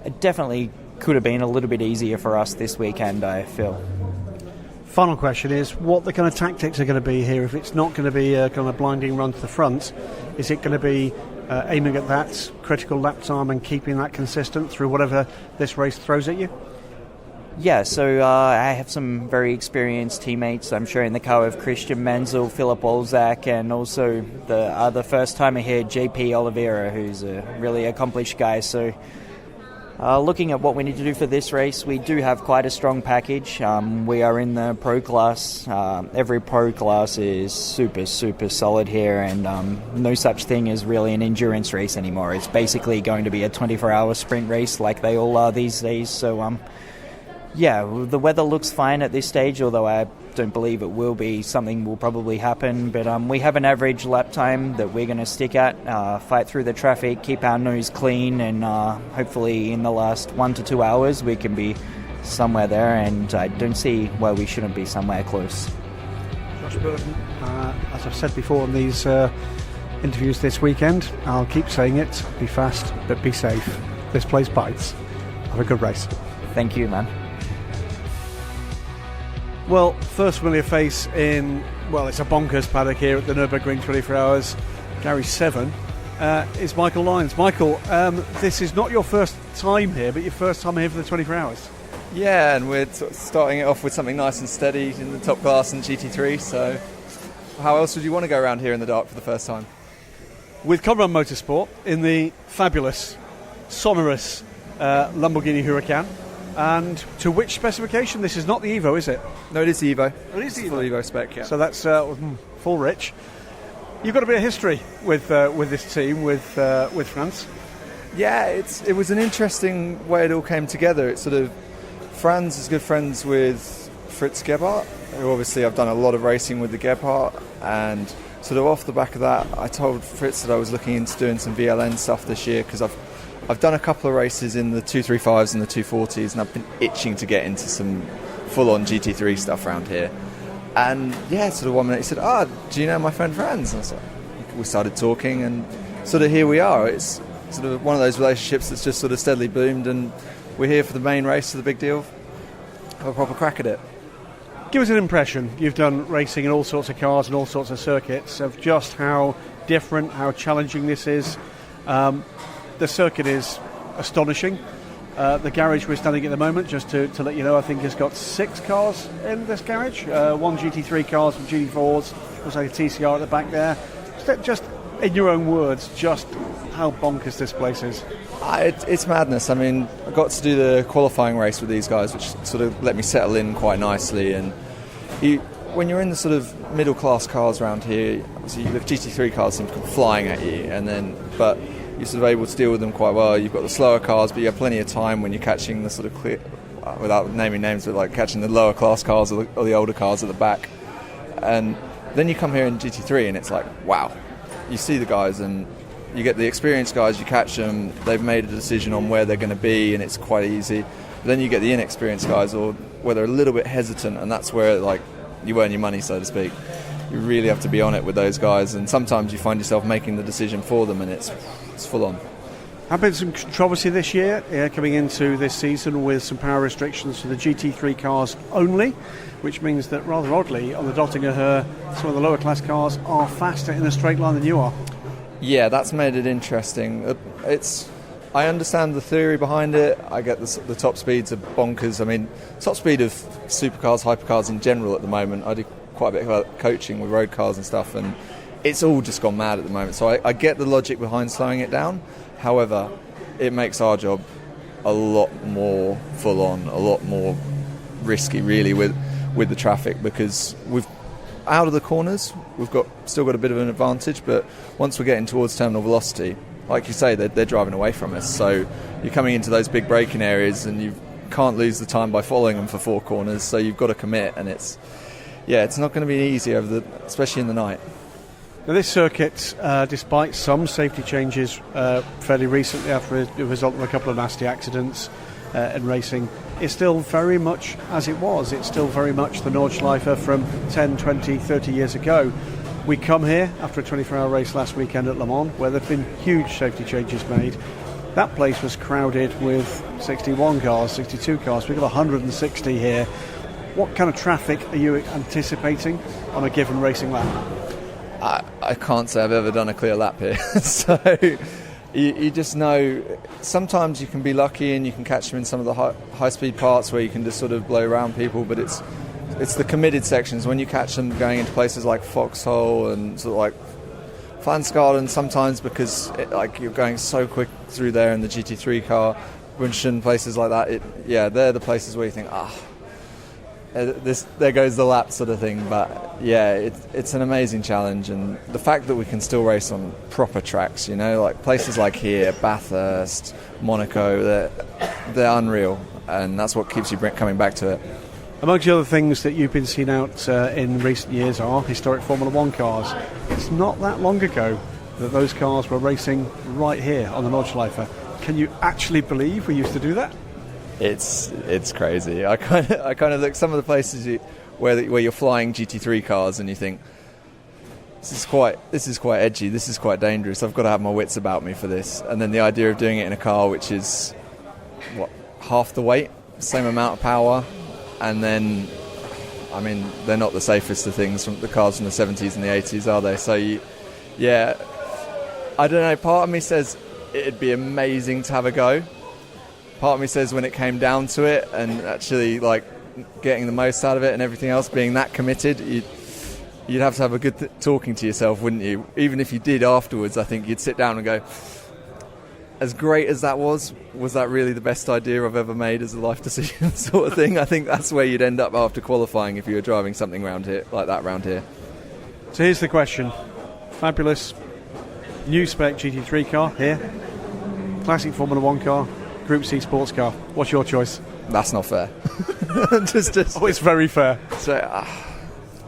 it definitely could have been a little bit easier for us this weekend, I feel. Final question is what the kind of tactics are going to be here. If it's not going to be a kind of blinding run to the front, is it going to be aiming at that critical lap time and keeping that consistent through whatever this race throws at you? Yeah, so I have some very experienced teammates. I'm sharing the car with Christian Menzel, Philip Olzak, and also the first timer here, JP Oliveira, who's a really accomplished guy. So looking at what we need to do for this race, we do have quite a strong package. We are in the pro class. Every pro class is super, super solid here, and no such thing as really an endurance race anymore. It's basically going to be a 24-hour sprint race like they all are these days. So yeah, the weather looks fine at this stage, although I don't believe it will be. Something will probably happen, but we have an average lap time that we're going to stick at, fight through the traffic, keep our nose clean, and hopefully in the last 1 to 2 hours we can be somewhere there, and I don't see why we shouldn't be somewhere close. Josh Burdon, as I've said before on these interviews this weekend. I'll keep saying it, be fast, but be safe. This place bites. Have a good race. Thank you, man. Well, first familiar face in, well, it's a bonkers paddock here at the Nurburgring 24 Hours, Garage 7, is Michael Lyons. Michael, this is not your first time here, but your first time here for the 24 Hours. Yeah, and we're sort of starting it off with something nice and steady in the top class and GT3, so how else would you want to go around here in the dark for the first time? With Conrad Motorsport in the fabulous, sonorous Lamborghini Huracan. And to which specification? This is not the Evo, is it? No, it is the Evo. It is the Evo. Full Evo spec, yeah. So that's full rich. You've got a bit of history with this team, with France. Yeah, it was an interesting way it all came together. It's sort of, Franz is good friends with Fritz Gebhardt, who obviously I've done a lot of racing with the Gebhardt, and sort of off the back of that, I told Fritz that I was looking into doing some VLN stuff this year, because I've done a couple of races in the 235s and the 240s, and I've been itching to get into some full-on GT3 stuff around here. And yeah, sort of 1 minute he said, do you know my friend Franz? And I was like, we started talking, and sort of here we are. It's sort of one of those relationships that's just sort of steadily boomed, and we're here for the main race of the big deal. Have a proper crack at it. Give us an impression. You've done racing in all sorts of cars and all sorts of circuits, of just how different, how challenging this is. The circuit is astonishing. The garage we're standing at the moment, just to let you know, I think has got 6 cars in this garage. 1 GT3 cars, some GT4s, looks like a TCR at the back there. Just in your own words, just how bonkers this place is. It's madness. I mean, I got to do the qualifying race with these guys, which sort of let me settle in quite nicely. And when you're in the sort of middle class cars around here, obviously the GT3 cars seem to come flying at you, but you're sort of able to deal with them quite well. You've got the slower cars, but you have plenty of time when you're catching the sort of clear, without naming names, but like catching the lower class cars or the older cars at the back. And then you come here in GT3 and it's like, wow. You see the guys and you get the experienced guys, you catch them, they've made a decision on where they're going to be and it's quite easy. But then you get the inexperienced guys, or where they're a little bit hesitant, and that's where like you earn your money, so to speak. You really have to be on it with those guys, and sometimes you find yourself making the decision for them, and it's full on. There have been some controversy this year coming into this season with some power restrictions for the GT3 cars only, which means that rather oddly on the Dottinger, some of the lower class cars are faster in a straight line than you are. Yeah, that's made it interesting. I understand the theory behind it. I get the top speeds are bonkers. I mean, top speed of supercars, hypercars in general at the moment. I do quite a bit of coaching with road cars and stuff, and it's all just gone mad at the moment. So I get the logic behind slowing it down. However, it makes our job a lot more full on, a lot more risky really with the traffic, because we've out of the corners we've still got a bit of an advantage, but once we're getting towards terminal velocity, like you say, they're driving away from us. So you're coming into those big braking areas and you can't lose the time by following them for 4 corners, so you've got to commit, and it's not going to be easy especially in the night. Now this circuit, despite some safety changes fairly recently after the result of a couple of nasty accidents in racing, is still very much as it was. It's still very much the Nordschleife from 10, 20, 30 years ago. We come here after a 24-hour race last weekend at Le Mans, where there have been huge safety changes made. That place was crowded with 61 cars, 62 cars. We've got 160 here. What kind of traffic are you anticipating on a given racing lap? I can't say I've ever done a clear lap here. So you just know sometimes you can be lucky and you can catch them in some of the high-speed parts where you can just sort of blow around people, but it's the committed sections when you catch them going into places like Foxhole and sort of like Flansgarden sometimes, because you're going so quick through there in the GT3 car, Wünschen, places like that. They're the places where you think, there goes the lap sort of thing. But yeah, it's an amazing challenge, and the fact that we can still race on proper tracks, like places like here, Bathurst, Monaco, they're unreal, and that's what keeps you coming back to it. Among the other things that you've been seeing out in recent years are historic Formula 1 cars. It's not that long ago that those cars were racing right here on the Nordschleife. Can you actually believe we used to do that? It's crazy. I kind of look some of the places where you're flying GT3 cars and you think, this is quite edgy, this is quite dangerous, I've got to have my wits about me for this. And then the idea of doing it in a car which is, half the weight, same amount of power, and then, I mean, they're not the safest of things from the cars from the 70s and the 80s, are they? So, I don't know, part of me says it'd be amazing to have a go. Part of me says when it came down to it and actually, like, getting the most out of it and everything else, being that committed, you'd have to have a good talking to yourself, wouldn't you? Even if you did afterwards, I think you'd sit down and go, as great as that was that really the best idea I've ever made as a life decision sort of thing? I think that's where you'd end up after qualifying if you were driving something around here, like that round here. So here's the question. Fabulous new spec GT3 car here, classic Formula 1 car, Group C sports car. What's your choice? That's not fair. just Oh, it's very fair. So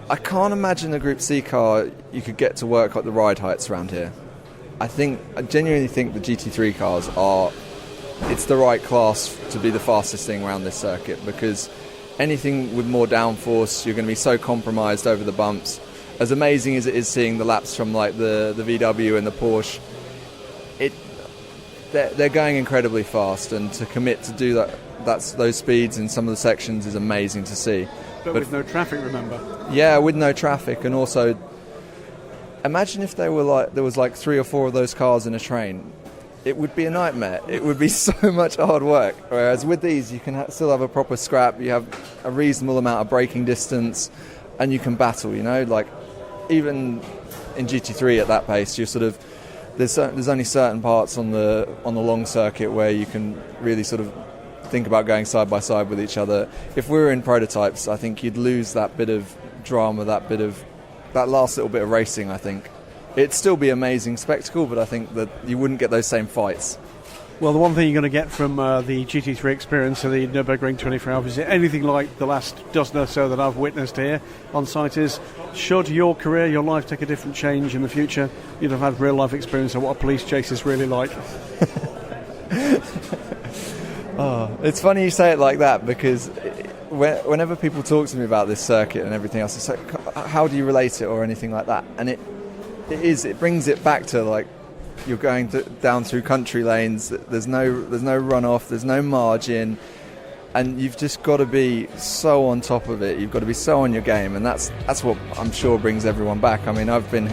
I can't imagine a Group C car you could get to work at the ride heights around here. I genuinely think the GT3 cars it's the right class to be the fastest thing around this circuit, because anything with more downforce, you're going to be so compromised over the bumps. As amazing as it is seeing the laps from like the VW and the Porsche, they're going incredibly fast, and to commit to do those speeds in some of the sections is amazing to see. But with no traffic, remember? Yeah, with no traffic, and also imagine if there was like 3 or 4 of those cars in a train. It would be a nightmare. It would be so much hard work. Whereas with these, you can still have a proper scrap. You have a reasonable amount of braking distance, and you can battle. You know, like even in GT3 at that pace, you're sort of there's only certain parts on the long circuit where you can really sort of think about going side by side with each other. If we were in prototypes, I think you'd lose that bit of drama, that last little bit of racing. I think it'd still be amazing spectacle, but I think that you wouldn't get those same fights. Well, the one thing you're going to get from the GT3 experience of the Nurburgring 24 Hours is anything like the last dozen or so that I've witnessed here on site is, should your career, your life take a different change in the future, you'd have had real life experience of what a police chase is really like. Oh, it's funny you say it like that, because whenever people talk to me about this circuit and everything else, it's like, how do you relate it or anything like that? And it brings it back to like you're going down through country lanes. There's no runoff. There's no margin, and you've just got to be so on top of it. You've got to be so on your game, and that's what I'm sure brings everyone back. I mean, I've been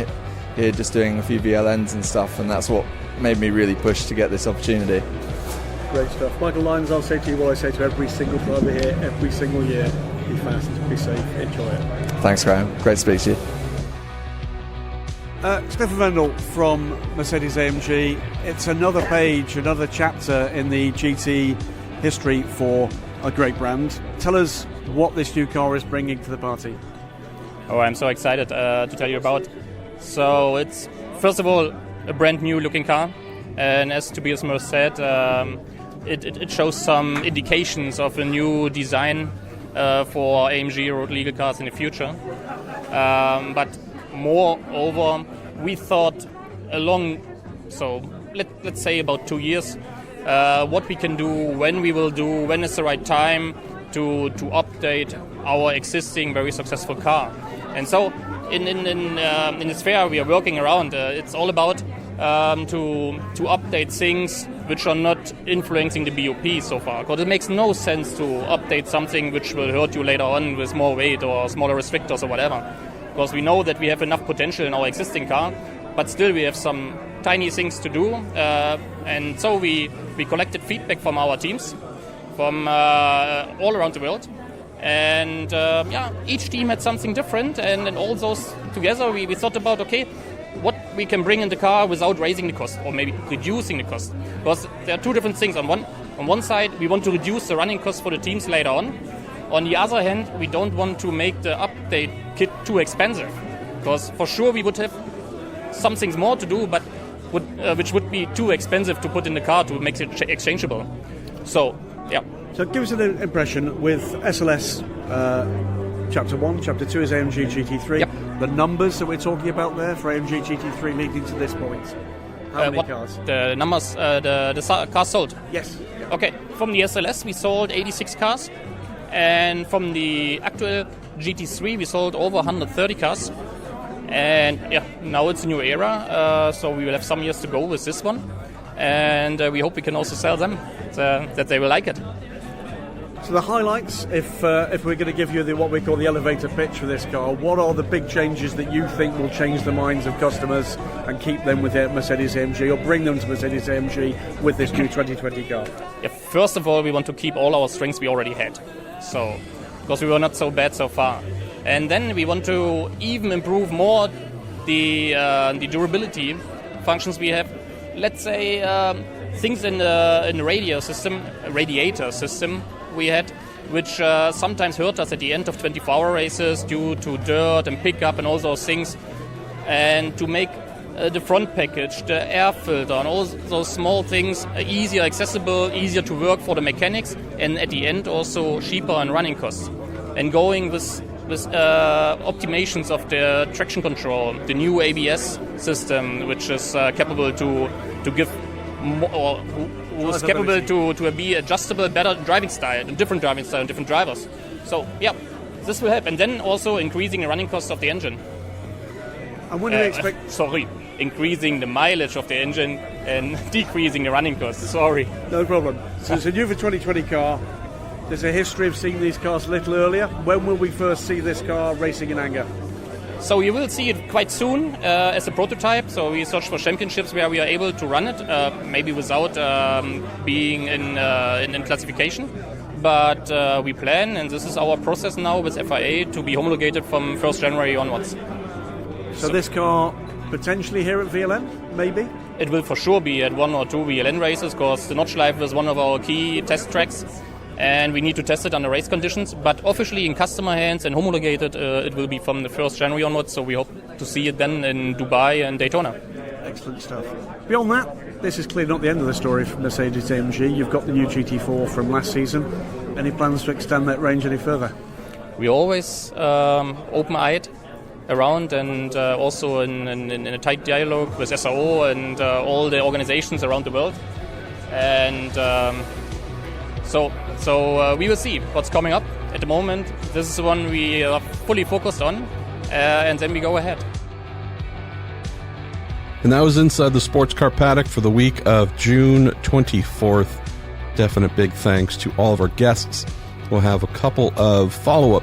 here just doing a few VLNs and stuff, and that's what made me really push to get this opportunity. Great stuff. Michael Lyons, I'll say to you what I say to every single driver here, every single year: be fast, be safe, enjoy it. Thanks, Graham. Great to speak to you. Stefan Vendel from Mercedes-AMG. It's another page, another chapter in the GT history for a great brand. Tell us what this new car is bringing to the party. Oh, I'm so excited to tell you about. So it's, first of all, a brand new looking car. And as Tobias Moers said, it shows some indications of a new design for AMG road legal cars in the future. But moreover, we thought let's say about 2 years, what we can do, when we will do, when is the right time to update our existing very successful car. And so in the sphere we are working around, it's all about to update things which are not influencing the BOP so far. Because it makes no sense to update something which will hurt you later on with more weight or smaller restrictors or whatever. Because we know that we have enough potential in our existing car, but still we have some tiny things to do. And so we collected feedback from our teams from all around the world. And each team had something different. And all those together, we thought about, okay, what we can bring in the car without raising the cost or maybe reducing the cost. Because there are two different things. On one side, we want to reduce the running costs for the teams later on. On the other hand, we don't want to make the update kit too expensive. Because for sure we would have some things more to do, but which would be too expensive to put in the car to make it exchangeable. So, yeah. So give us an impression with SLS Chapter 1, Chapter 2 is AMG GT3. Yep. The numbers that we're talking about there for AMG GT3 leading to this point. How many cars? The numbers, the cars sold? Yes. Yeah. Okay, from the SLS we sold 86 cars. And from the actual GT3 we sold over 130 cars. And yeah, now it's a new era, so we will have some years to go with this one. And we hope we can also sell them, that they will like it. So the highlights, if we're going to give you what we call the elevator pitch for this car, what are the big changes that you think will change the minds of customers and keep them with their Mercedes-AMG, or bring them to Mercedes-AMG with this new 2020 car? Yeah, first of all, we want to keep all our strengths we already had, so because we were not so bad so far. And then we want to even improve more the durability functions we have. Let's say things in the radiator system we had, which sometimes hurt us at the end of 24-hour races due to dirt and pickup and all those things. And to make the front package, the air filter, and all those small things easier accessible, easier to work for the mechanics, and at the end also cheaper on running costs. And going with optimizations of the traction control, the new ABS system, which is capable to give more, or who's capable to be adjustable, better driving style, and different driving style, and different drivers. So yeah, this will help, and then also increasing the running costs of the engine. And when do you expect? Increasing the mileage of the engine and decreasing the running costs. Sorry. No problem. So it's a new for 2020 car. There's a history of seeing these cars a little earlier. When will we first see this car racing in anger? So you will see it quite soon as a prototype. So we search for championships where we are able to run it, maybe without being in classification. But we plan, and this is our process now with FIA, to be homologated from 1st January onwards. So this car potentially here at VLN, maybe? It will for sure be at 1 or 2 VLN races, because the Notchlife is one of our key test tracks. And we need to test it under race conditions. But officially in customer hands and homologated, it will be from the 1st January onwards. So we hope to see it then in Dubai and Daytona. Excellent stuff. Beyond that, this is clearly not the end of the story for Mercedes-AMG. You've got the new GT4 from last season. Any plans to extend that range any further? We're always open-eyed around, and also in a tight dialogue with SRO and all the organizations around the world. And So we will see what's coming up. At the moment, this is the one we are fully focused on, and then we go ahead. And that was Inside the Sports Car Paddock for the week of June 24th. Definite big thanks to all of our guests. We'll have a couple of follow-up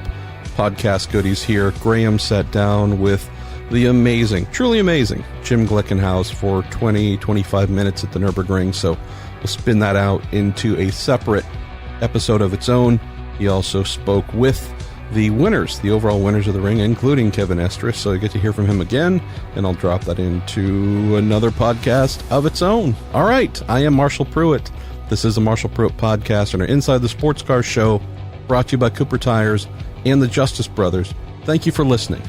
podcast goodies here. Graham sat down with the amazing, truly amazing Jim Glickenhaus for 20-25 minutes at the Nurburgring, so we'll spin that out into a separate episode of its own. He also spoke with the winners, the overall winners of the ring, including Kevin Estre, so you get to hear from him again, and I'll drop that into another podcast of its own. All right, I am Marshall Pruitt. This is the Marshall Pruitt Podcast and our Inside the Sports Car Show, brought to you by Cooper Tires and the Justice Brothers. Thank you for listening.